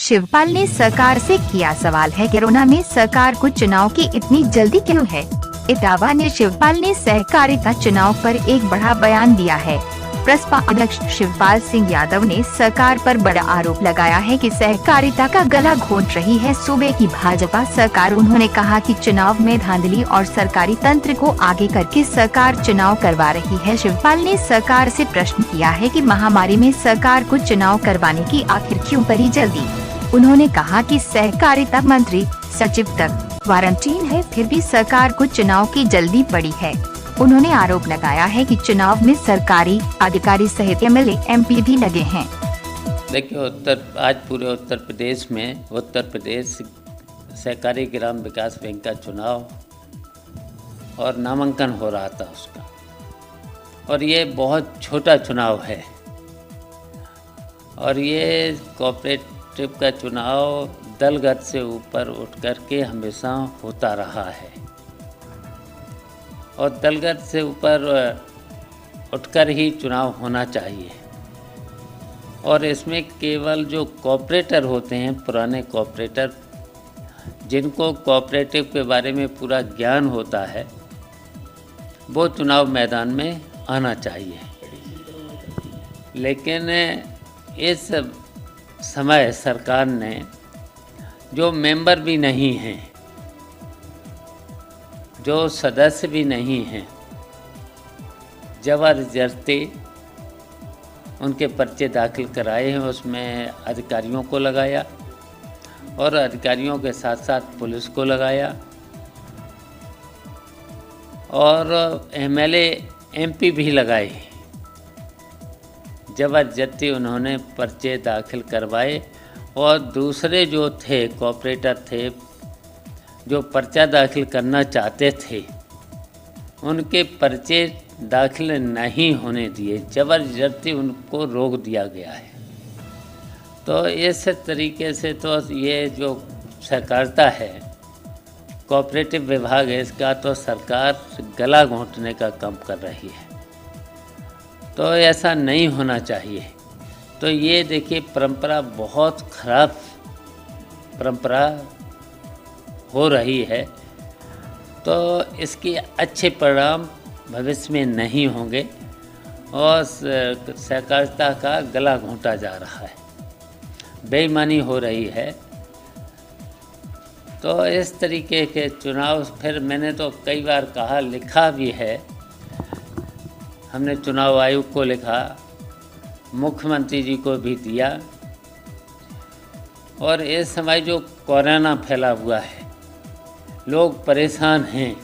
शिवपाल ने सरकार से किया सवाल है, कोरोना में सरकार को चुनाव की इतनी जल्दी क्यों है। इटावा ने शिवपाल ने सहकारिता चुनाव पर एक बड़ा बयान दिया है। प्रसपा अध्यक्ष शिवपाल सिंह यादव ने सरकार पर बड़ा आरोप लगाया है कि सहकारिता का गला घोंट रही है सूबे की भाजपा सरकार। उन्होंने कहा कि चुनाव में धांधली और सरकारी तंत्र को आगे करके सरकार चुनाव करवा रही है। शिवपाल ने सरकार से प्रश्न किया है कि महामारी में सरकार को चुनाव करवाने की आखिर क्यों पड़ी जल्दी। उन्होंने कहा कि सहकारिता मंत्री सचिव तक क्वारंटीन है, फिर भी सरकार को चुनाव की जल्दी पड़ी है। उन्होंने आरोप लगाया है कि चुनाव में सरकारी अधिकारी सहित एमएलए एमपी भी लगे हैं। देखिए, आज पूरे उत्तर प्रदेश में उत्तर प्रदेश सहकारी ग्राम विकास बैंक का चुनाव और नामांकन हो रहा था उसका, और ये बहुत छोटा चुनाव है। और ये कोऑपरेटिव का चुनाव दलगत से ऊपर उठ कर के हमेशा होता रहा है, और दलगत से ऊपर उठकर ही चुनाव होना चाहिए। और इसमें केवल जो कॉपरेटर होते हैं, पुराने कॉपरेटर, जिनको कोऑपरेटिव के बारे में पूरा ज्ञान होता है, वो चुनाव मैदान में आना चाहिए। लेकिन इस समय सरकार ने जो मेंबर भी नहीं हैं, जो सदस्य भी नहीं हैं, जबरदस्ती उनके पर्चे दाखिल कराए हैं। उसमें अधिकारियों को लगाया और अधिकारियों के साथ साथ पुलिस को लगाया, और एमएलए एमपी भी लगाए। जबरदस्ती उन्होंने पर्चे दाखिल करवाए, और दूसरे जो थे कॉपरेटर थे, जो पर्चा दाखिल करना चाहते थे, उनके पर्चे दाखिल नहीं होने दिए, जबरदस्ती उनको रोक दिया गया है। तो इस तरीके से तो ये जो सहकारिता है, कोऑपरेटिव विभाग है, इसका तो सरकार गला घोंटने का काम कर रही है। तो ऐसा नहीं होना चाहिए। तो ये देखिए, परंपरा बहुत खराब परंपरा हो रही है, तो इसके अच्छे परिणाम भविष्य में नहीं होंगे, और सहकारिता का गला घोंटा जा रहा है, बेईमानी हो रही है। तो इस तरीके के चुनाव, फिर मैंने तो कई बार कहा, लिखा भी है, हमने चुनाव आयोग को लिखा, मुख्यमंत्री जी को भी दिया। और इस समय जो कोरोना फैला हुआ है, लोग परेशान हैं,